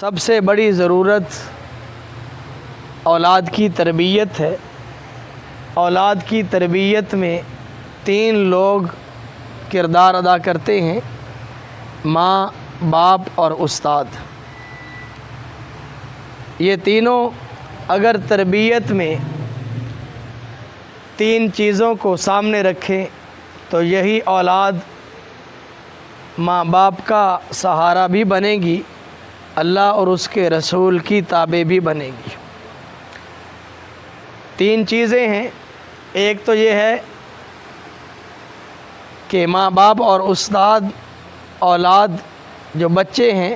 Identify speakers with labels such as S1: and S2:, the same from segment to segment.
S1: سب سے بڑی ضرورت اولاد کی تربیت ہے۔ اولاد کی تربیت میں 3 لوگ کردار ادا کرتے ہیں: ماں، باپ اور استاد۔ یہ تینوں اگر تربیت میں 3 چیزوں کو سامنے رکھیں تو یہی اولاد ماں باپ کا سہارا بھی بنے گی، اللہ اور اس کے رسول کی تابع بھی بنے گی۔ 3 چیزیں ہیں۔ ایک تو یہ ہے کہ ماں باپ اور استاد اولاد جو بچے ہیں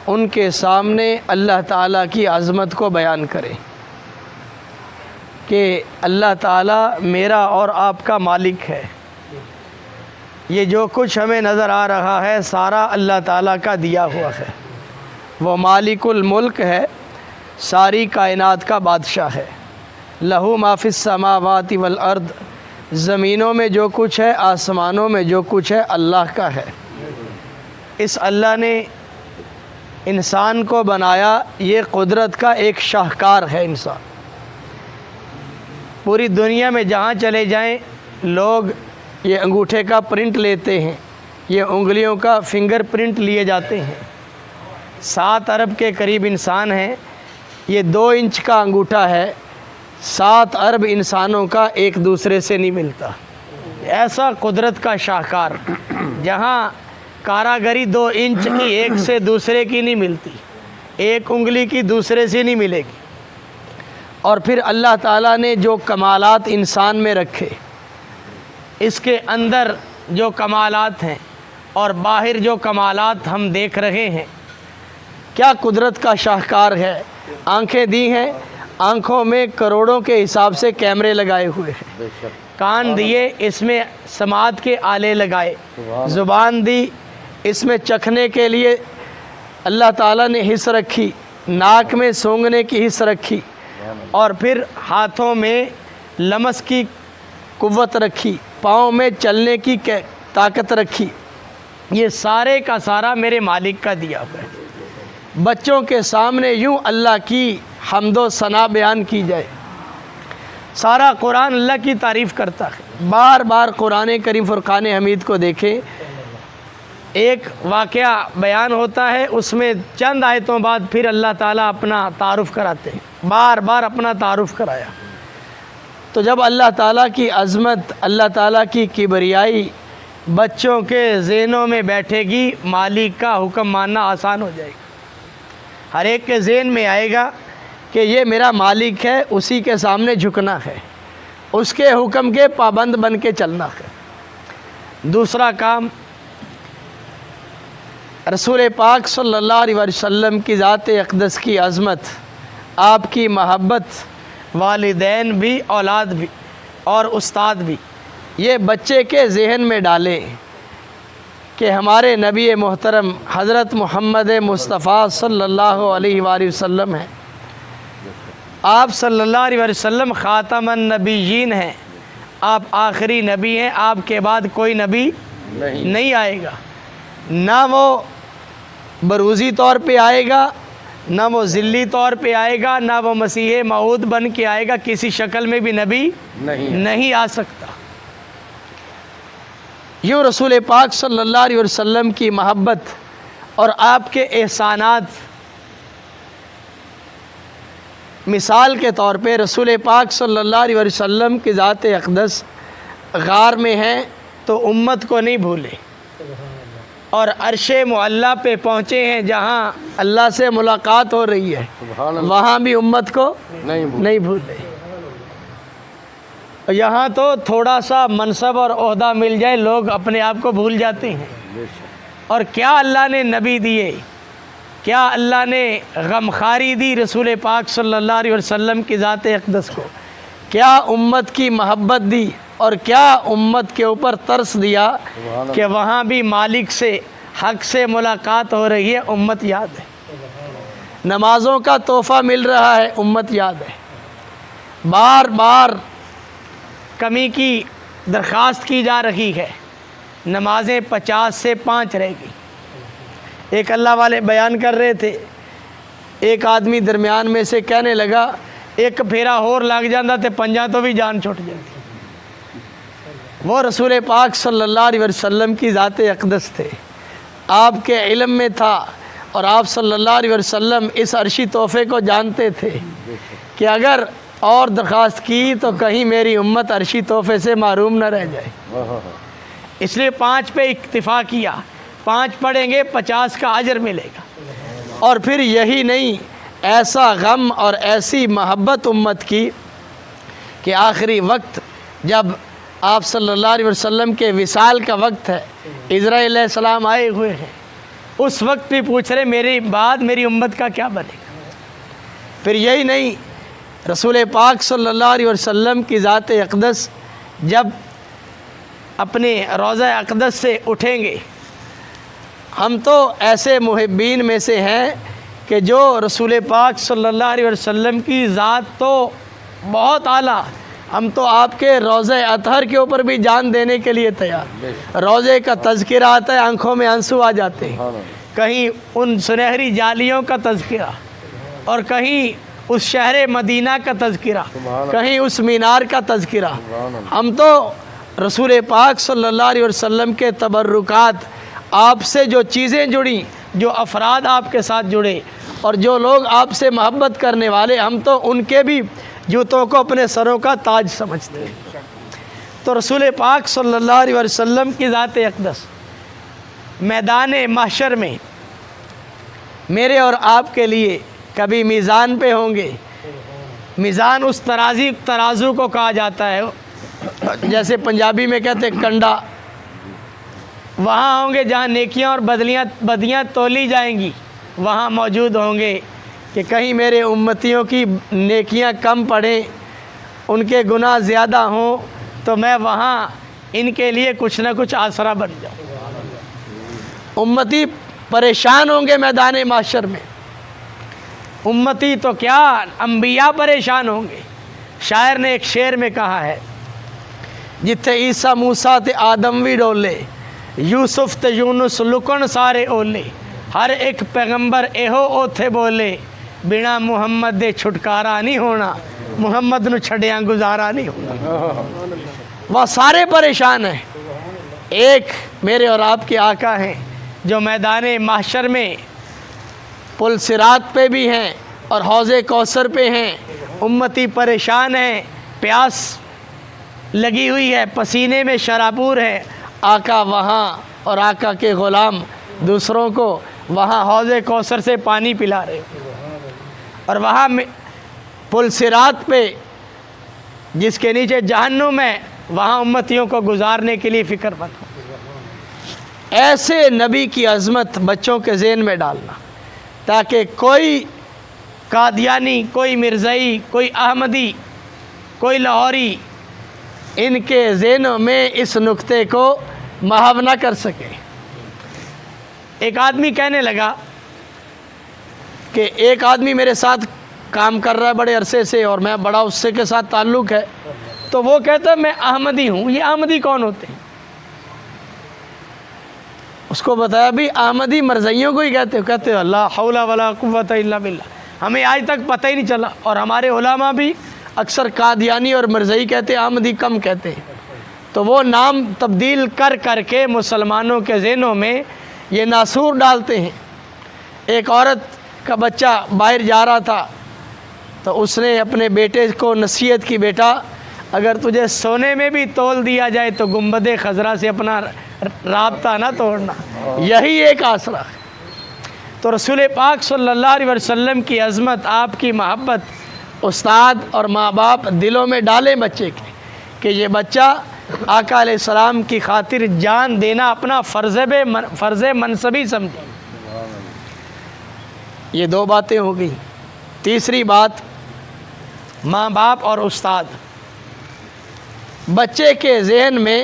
S1: ان کے سامنے اللہ تعالیٰ کی عظمت کو بیان کرے کہ اللہ تعالیٰ میرا اور آپ کا مالک ہے، یہ جو کچھ ہمیں نظر آ رہا ہے سارا اللہ تعالیٰ کا دیا ہوا ہے، وہ مالک الملک ہے، ساری کائنات کا بادشاہ ہے۔ لہو ما فی السماوات والارض، زمینوں میں جو کچھ ہے آسمانوں میں جو کچھ ہے اللہ کا ہے۔ اس اللہ نے انسان کو بنایا، یہ قدرت کا ایک شاہکار ہے انسان۔ پوری دنیا میں جہاں چلے جائیں لوگ یہ انگوٹھے کا پرنٹ لیتے ہیں، یہ انگلیوں کا فنگر پرنٹ لیے جاتے ہیں۔ 7 ارب کے قریب انسان ہیں، یہ 2 انچ کا انگوٹھا ہے، 7 ارب انسانوں کا ایک دوسرے سے نہیں ملتا۔ ایسا قدرت کا شاہکار، جہاں کاراگری 2 انچ کی ایک سے دوسرے کی نہیں ملتی، ایک انگلی کی دوسرے سے نہیں ملے گی۔ اور پھر اللہ تعالیٰ نے جو کمالات انسان میں رکھے، اس کے اندر جو کمالات ہیں اور باہر جو کمالات ہم دیکھ رہے ہیں، کیا قدرت کا شاہکار ہے۔ آنکھیں دی ہیں، آنکھوں میں کروڑوں کے حساب سے کیمرے لگائے ہوئے ہیں، کان دیے، اس میں سماعت کے آلے لگائے، زبان دی، اس میں چکھنے کے لیے اللہ تعالیٰ نے حس رکھی، ناک میں سونگھنے کی حس رکھی، اور پھر ہاتھوں میں لمس کی قوت رکھی، پاؤں میں چلنے کی طاقت رکھی۔ یہ سارے کا سارا میرے مالک کا دیا ہوا ہے۔ بچوں کے سامنے یوں اللہ کی حمد و ثنا بیان کی جائے۔ سارا قرآن اللہ کی تعریف کرتا ہے۔ بار بار قرآن کریم فرقان حمید کو دیکھیں، ایک واقعہ بیان ہوتا ہے، اس میں چند آیتوں بعد پھر اللہ تعالیٰ اپنا تعارف کراتے ہیں، بار بار اپنا تعارف کرایا۔ تو جب اللہ تعالیٰ کی عظمت، اللہ تعالیٰ کی کبریائی بچوں کے ذہنوں میں بیٹھے گی، مالک کا حکم ماننا آسان ہو جائے گا۔ ہر ایک کے ذہن میں آئے گا کہ یہ میرا مالک ہے، اسی کے سامنے جھکنا ہے، اس کے حکم کے پابند بن کے چلنا ہے۔ دوسرا کام، رسول پاک صلی اللہ علیہ وسلم کی ذات اقدس کی عظمت، آپ کی محبت، والدین بھی، اولاد بھی اور استاد بھی، یہ بچے کے ذہن میں ڈالیں کہ ہمارے نبی محترم حضرت محمد مصطفیٰ صلی اللہ علیہ وآلہ وسلم ہیں۔ آپ صلی اللہ علیہ وسلم خاتم النبیین ہیں، آپ آخری نبی ہیں، آپ کے بعد کوئی نبی نہیں آئے گا، نہ وہ بروزی طور پہ آئے گا، نہ وہ ذلی طور پہ آئے گا، نہ وہ مسیح موعود بن کے آئے گا، کسی شکل میں بھی نبی نہیں آ سکتا۔ یوں رسول پاک صلی اللہ علیہ وسلم کی محبت اور آپ کے احسانات، مثال کے طور پہ رسول پاک صلی اللہ علیہ وسلم کی ذات اقدس غار میں ہیں تو امت کو نہیں بھولے، اور عرش معلیٰ پہ پہنچے ہیں جہاں اللہ سے ملاقات ہو رہی ہے، وہاں بھی امت کو نہیں بھولے۔ یہاں تو تھوڑا سا منصب اور عہدہ مل جائے لوگ اپنے آپ کو بھول جاتے ہیں۔ اور کیا اللہ نے نبی دیے، کیا اللہ نے غمخواری دی رسول پاک صلی اللہ علیہ وسلم کی ذات اقدس کو، کیا امت کی محبت دی، اور کیا امت کے اوپر ترس دیا کہ وہاں بھی مالک سے، حق سے ملاقات ہو رہی ہے، امت یاد ہے۔ نمازوں کا تحفہ مل رہا ہے، امت یاد ہے۔ بار بار کمی کی درخواست کی جا رہی ہے، نمازیں 50 سے 5 رہ گئی۔ ایک اللہ والے بیان کر رہے تھے، ایک آدمی درمیان میں سے کہنے لگا ایک پھیرا اور لگ جاتا تے پنجاں تو بھی جان چھٹ جاتی۔ وہ رسول پاک صلی اللہ علیہ وسلم کی ذات اقدس تھے، آپ کے علم میں تھا، اور آپ صلی اللہ علیہ وسلم اس عرشی تحفے کو جانتے تھے کہ اگر اور درخواست کی تو کہیں میری امت عرشی تحفے سے محروم نہ رہ جائے، اس لیے 5 پہ اکتفا کیا۔ 5 پڑھیں گے 50 کا اجر ملے گا۔ اور پھر یہی نہیں، ایسا غم اور ایسی محبت امت کی کہ آخری وقت جب آپ صلی اللہ علیہ وسلم کے وصال کا وقت ہے، عزرائیل علیہ السلام آئے ہوئے ہیں، اس وقت بھی پوچھ رہے میری بعد میری امت کا کیا بنے گا۔ پھر یہی نہیں، رسول پاک صلی اللہ علیہ وسلم کی ذات اقدس جب اپنے روضہ اقدس سے اٹھیں گے، ہم تو ایسے محبین میں سے ہیں کہ جو رسول پاک صلی اللہ علیہ وسلم کی ذات تو بہت اعلیٰ، ہم تو آپ کے روضہ اطہر کے اوپر بھی جان دینے کے لیے تیار۔ روضے کا تذکرہ آتا ہے، آنکھوں میں آنسو آ جاتے ہیں، کہیں ان سنہری جالیوں کا تذکرہ، اور کہیں اس شہر مدینہ کا تذکرہ، کہیں اس مینار کا تذکرہ۔ ہم تو رسول پاک صلی اللہ علیہ وسلم کے تبرکات، آپ سے جو چیزیں جڑیں، جو افراد آپ کے ساتھ جڑے، اور جو لوگ آپ سے محبت کرنے والے، ہم تو ان کے بھی جوتوں کو اپنے سروں کا تاج سمجھتے ہیں۔ تو رسول پاک صلی اللہ علیہ وسلم کی ذات اقدس میدان محشر میں میرے اور آپ کے لیے کبھی میزان پہ ہوں گے۔ میزان اس ترازو کو کہا جاتا ہے، جیسے پنجابی میں کہتے ہیں کنڈا، وہاں ہوں گے جہاں نیکیاں اور بدیاں تولی جائیں گی، وہاں موجود ہوں گے کہ کہیں میرے امتیوں کی نیکیاں کم پڑیں، ان کے گناہ زیادہ ہوں، تو میں وہاں ان کے لیے کچھ نہ کچھ آسرا بن جاؤں۔ امتی پریشان ہوں گے میدان محشر میں، امتی تو کیا انبیاء پریشان ہوں گے۔ شاعر نے ایک شعر میں کہا ہے، جتھے عیسیٰ موسیٰ تے آدم وی ڈولے، یوسف تے یونس لکن سارے اولے، ہر ایک پیغمبر ایہو اوتھے بولے، بنا محمد دے چھٹکارا نہیں ہونا، محمد نو چھڑیاں گزارا نہیں ہونا۔ وہ سارے پریشان ہیں، ایک میرے اور آپ کے آقا ہیں جو میدان محشر میں پل صراط پہ بھی ہیں اور حوض کوثر پہ ہیں۔ امتی پریشان ہیں، پیاس لگی ہوئی ہے، پسینے میں شرابور ہے، آقا وہاں اور آقا کے غلام دوسروں کو وہاں حوض کوثر سے پانی پلا رہے ہیں، اور وہاں پل صراط پہ جس کے نیچے جہنم ہے، وہاں امتیوں کو گزارنے کے لیے فکر مند ہو۔ ایسے نبی کی عظمت بچوں کے ذہن میں ڈالنا، تاکہ کوئی قادیانی، کوئی مرزائی، کوئی احمدی، کوئی لاہوری ان کے ذہنوں میں اس نقطے کو محو نہ کر سکے۔ ایک آدمی کہنے لگا کہ ایک آدمی میرے ساتھ کام کر رہا ہے بڑے عرصے سے، اور میں بڑا اس سے کے ساتھ تعلق ہے، تو وہ کہتا ہے میں احمدی ہوں۔ یہ احمدی کون ہوتے ہیں؟ اس کو بتایا بھی احمدی مرزائیوں کو ہی کہتے ہیں لا حول ولا قوت الا باللہ، ہمیں آج تک پتہ ہی نہیں چلا، اور ہمارے علماء بھی اکثر قادیانی اور مرزائی کہتے ہیں، احمدی کم کہتے ہیں۔ تو وہ نام تبدیل کر کر کے مسلمانوں کے ذہنوں میں یہ ناسور ڈالتے ہیں۔ ایک عورت کا بچہ باہر جا رہا تھا، تو اس نے اپنے بیٹے کو نصیحت کی، بیٹا اگر تجھے سونے میں بھی تول دیا جائے تو گنبد خضرا سے اپنا رابطہ نہ توڑنا، یہی ایک آسرا ہے۔ تو رسول پاک صلی اللہ علیہ وسلم کی عظمت، آپ کی محبت استاد اور ماں باپ دلوں میں ڈالیں بچے کے، کہ یہ بچہ آقا علیہ السلام کی خاطر جان دینا اپنا فرض منصبی سمجھے۔ یہ 2 باتیں ہو گئی۔ تیسری بات، ماں باپ اور استاد۔ بچے کے ذہن میں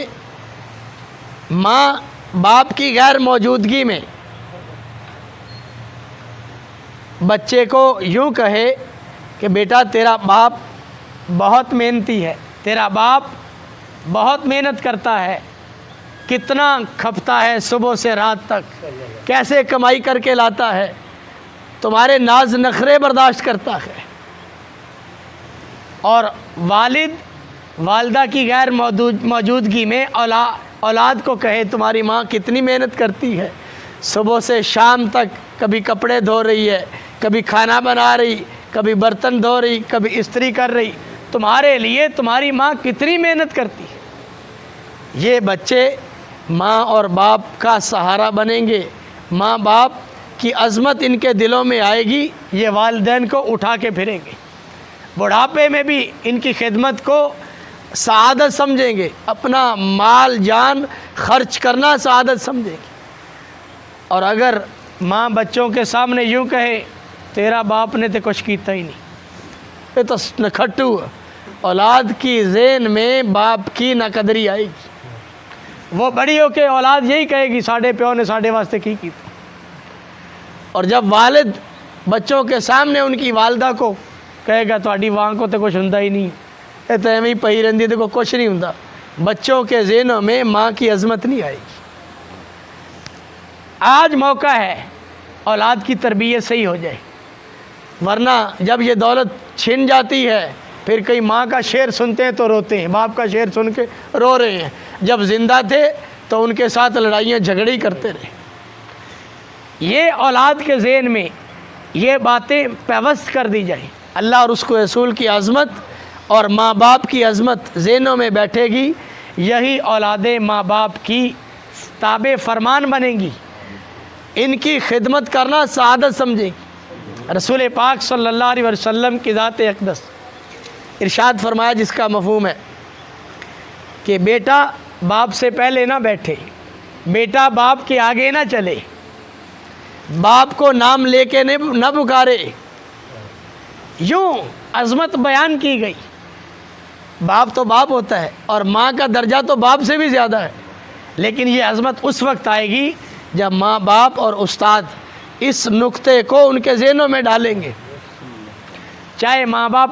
S1: ماں باپ کی غیر موجودگی میں بچے کو یوں کہے کہ بیٹا تیرا باپ بہت محنتی ہے، تیرا باپ بہت محنت کرتا ہے، کتنا کھپتا ہے صبح سے رات تک، کیسے کمائی کر کے لاتا ہے، تمہارے ناز نخرے برداشت کرتا ہے، اور والد والدہ کی غیر موجودگی میں اولاد کو کہے تمہاری ماں کتنی محنت کرتی ہے، صبح سے شام تک کبھی کپڑے دھو رہی ہے، کبھی کھانا بنا رہی، کبھی برتن دھو رہی، کبھی استری کر رہی، تمہارے لیے تمہاری ماں کتنی محنت کرتی ہے۔ یہ بچے ماں اور باپ کا سہارا بنیں گے، ماں باپ کی عظمت ان کے دلوں میں آئے گی، یہ والدین کو اٹھا کے پھریں گے، بڑھاپے میں بھی ان کی خدمت کو سعادت سمجھیں گے، اپنا مال جان خرچ کرنا سعادت سمجھیں گے۔ اور اگر ماں بچوں کے سامنے یوں کہے تیرا باپ نے تو کچھ کیتا ہی نہیں، یہ تو نکھٹو ہے، اولاد کی ذہن میں باپ کی ناقدری آئے گی، وہ بڑی ہو کے اولاد یہی کہے گی ساڈے پیو نے ساڈے واسطے کی کیتا۔ اور جب والد بچوں کے سامنے ان کی والدہ کو کہے گا تہاڈی ماں کو تو کچھ ہوندا ہی نہیں، یہ تو ایویں ہی پئی رہندی تے کچھ نہیں ہوندا، بچوں کے ذہنوں میں ماں کی عظمت نہیں آئے گی۔ آج موقع ہے اولاد کی تربیت صحیح ہو جائے، ورنہ جب یہ دولت چھن جاتی ہے پھر کئی ماں کا شعر سنتے ہیں تو روتے ہیں، باپ کا شعر سن کے رو رہے ہیں، جب زندہ تھے تو ان کے ساتھ لڑائیاں جھگڑے ہی کرتے رہے۔ یہ اولاد کے ذہن میں یہ باتیں پیوست کر دی جائیں، اللہ اور اس کو رسول کی عظمت اور ماں باپ کی عظمت ذہنوں میں بیٹھے گی، یہی اولادیں ماں باپ کی تابع فرمان بنیں گی، ان کی خدمت کرنا سعادت سمجھیں گی۔ رسول پاک صلی اللہ علیہ وسلم کی ذات اقدس ارشاد فرمایا جس کا مفہوم ہے کہ بیٹا باپ سے پہلے نہ بیٹھے، بیٹا باپ کے آگے نہ چلے، باپ کو نام لے کے نہ پکارے، یوں عظمت بیان کی گئی۔ باپ تو باپ ہوتا ہے اور ماں کا درجہ تو باپ سے بھی زیادہ ہے، لیکن یہ عظمت اس وقت آئے گی جب ماں باپ اور استاد اس نقطے کو ان کے ذہنوں میں ڈالیں گے، چاہے ماں باپ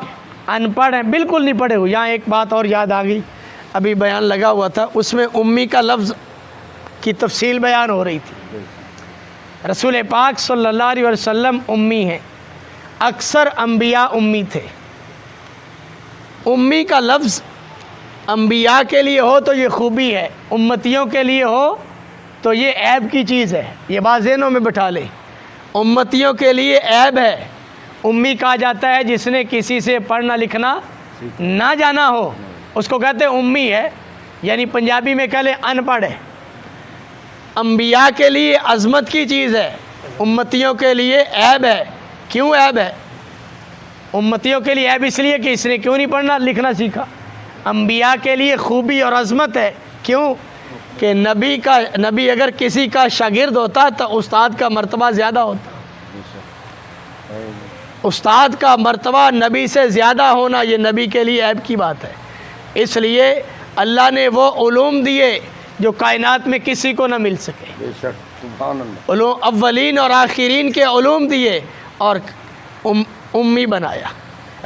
S1: ان پڑھ ہیں، بالکل نہیں پڑھے ہوئے۔ یہاں ایک بات اور یاد آ گئی، ابھی بیان لگا ہوا تھا، اس میں امی کا لفظ کی تفصیل بیان ہو رہی تھی۔ رسول پاک صلی اللہ علیہ وسلم امی ہیں، اکثر انبیاء امی تھے۔ امی کا لفظ انبیاء کے لیے ہو تو یہ خوبی ہے، امتیوں کے لیے ہو تو یہ عیب کی چیز ہے، یہ بات ذہنوں میں بٹھا لیں، امتیوں کے لیے عیب ہے۔ امی کہا جاتا ہے جس نے کسی سے پڑھنا لکھنا نہ جانا ہو، اس کو کہتے ہیں امی ہے، یعنی پنجابی میں کہہ لیں ان پڑھ ہے۔ انبیاء کے لیے عظمت کی چیز ہے، امتیوں کے لیے عیب ہے۔ کیوں عیب ہے؟ امتیوں کے لیے عیب اس لیے کہ اس نے کیوں نہیں پڑھنا لکھنا سیکھا۔ انبیاء کے لیے خوبی اور عظمت ہے، کیوں کہ نبی اگر کسی کا شاگرد ہوتا تو استاد کا مرتبہ زیادہ ہوتا، استاد کا مرتبہ نبی سے زیادہ ہونا یہ نبی کے لیے عیب کی بات ہے۔ اس لیے اللہ نے وہ علوم دیے جو کائنات میں کسی کو نہ مل سکے، علوم اولین اور آخرین کے علوم دیے اور امی بنایا۔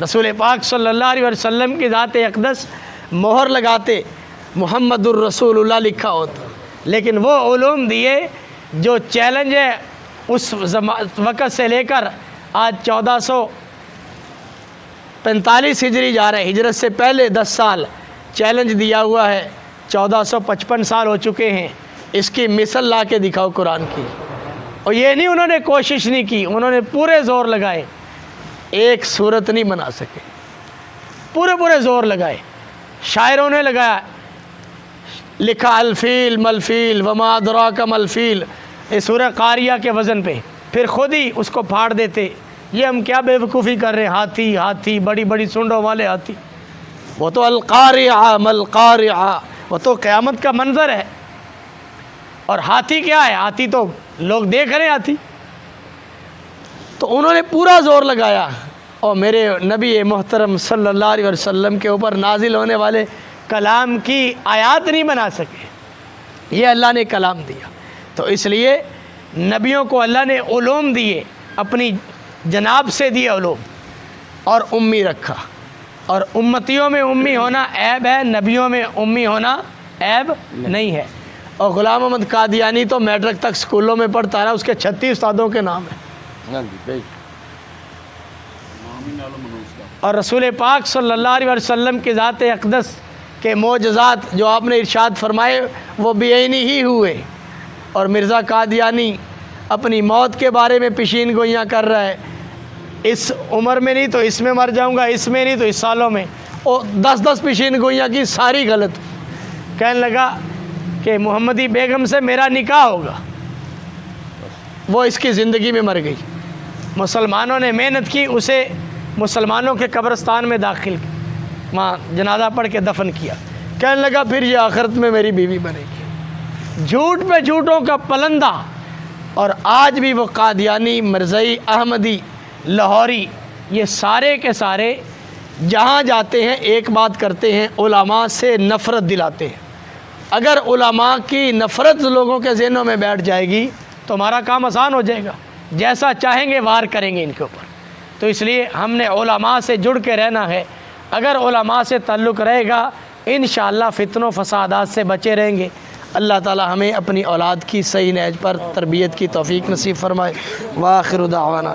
S1: رسول پاک صلی اللہ علیہ وسلم کی ذات اقدس مہر لگاتے محمد الرسول اللہ لکھا ہوتا، لیکن وہ علوم دیے جو چیلنج ہے اس وقت سے لے کر آج 1445 ہجری جا رہے، ہجرت سے پہلے 10 سال چیلنج دیا ہوا ہے، 1455 سال ہو چکے ہیں، اس کی مثل لا کے دکھاؤ قرآن کی۔ اور یہ نہیں انہوں نے کوشش نہیں کی، انہوں نے پورے زور لگائے، ایک صورت نہیں بنا سکے، پورے زور لگائے۔ شاعروں نے لگایا، لکھا الفیل ملفیل وما ادراک ملفیل، یہ سورہ قاریہ کے وزن پہ، پھر خود ہی اس کو پھاڑ دیتے، یہ ہم کیا بے وقوفی کر رہے ہیں، ہاتھی بڑی بڑی سونڈوں والے ہاتھی، وہ تو القارعہ ملقارعہ، وہ تو قیامت کا منظر ہے، اور ہاتھی کیا ہے، ہاتھی تو لوگ دیکھ رہے ہیں ہاتھی۔ تو انہوں نے پورا زور لگایا اور میرے نبی محترم صلی اللہ علیہ وسلم کے اوپر نازل ہونے والے کلام کی آیات نہیں بنا سکے، یہ اللہ نے کلام دیا۔ تو اس لیے نبیوں کو اللہ نے علوم دیے، اپنی جناب سے دیے علوم، اور امی رکھا۔ اور امتیوں میں امی ہونا عیب ہے، نبیوں میں امی ہونا عیب نہیں ہے۔ اور غلام احمد قادیانی تو میٹرک تک اسکولوں میں پڑھتا رہا، اس کے 36 استادوں کے نام ہیں۔ اور رسول پاک صلی اللہ علیہ وسلم کی ذات اقدس کے معجزات جو آپ نے ارشاد فرمائے وہ بعینی ہی ہوئے، اور مرزا قادیانی اپنی موت کے بارے میں پیشین گوئیاں کر رہا ہے، اس عمر میں نہیں تو اس میں مر جاؤں گا، اس میں نہیں تو اس سالوں میں، اور 10 پیشین گوئیاں کی ساری غلط۔ کہنے لگا کہ محمدی بیگم سے میرا نکاح ہوگا، وہ اس کی زندگی میں مر گئی۔ مسلمانوں نے محنت کی، اسے مسلمانوں کے قبرستان میں داخل کی، وہاں جنازہ پڑھ کے دفن کیا۔ کہنے لگا پھر یہ آخرت میں میری بیوی بنے گی۔ جھوٹ پہ جھوٹوں کا پلندہ، اور آج بھی وہ قادیانی، مرزائی، احمدی، لاہوری، یہ سارے کے سارے جہاں جاتے ہیں ایک بات کرتے ہیں، علماء سے نفرت دلاتے ہیں۔ اگر علماء کی نفرت لوگوں کے ذہنوں میں بیٹھ جائے گی تو ہمارا کام آسان ہو جائے گا، جیسا چاہیں گے وار کریں گے ان کے اوپر۔ تو اس لیے ہم نے علماء سے جڑ کے رہنا ہے۔ اگر علماء سے تعلق رہے گا انشاءاللہ فتن و فسادات سے بچے رہیں گے۔ اللہ تعالی ہمیں اپنی اولاد کی صحیح نہج پر تربیت کی توفیق نصیب فرمائے۔ وآخر دعوانا